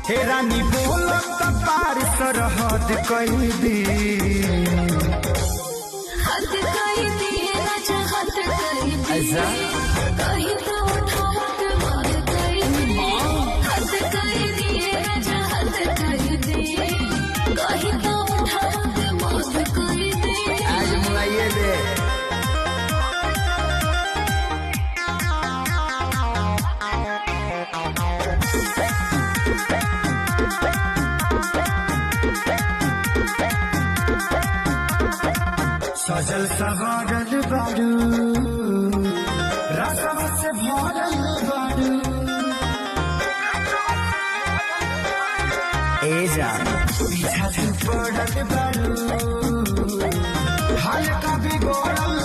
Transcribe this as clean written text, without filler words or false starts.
हे रानी बोलो तो पार सरहद कई दी हद कई दी राजा हद कई दी कहीं तो उठाओ के मार कई दी हद कई दी राजा हद कई दी कहीं तो उठाओ के मार कई दी आज मुलाये दे सजल सवारल बारू रसम से भरल बारू ए जा पीछा से पड़ल बारू हल्का बिगड़ल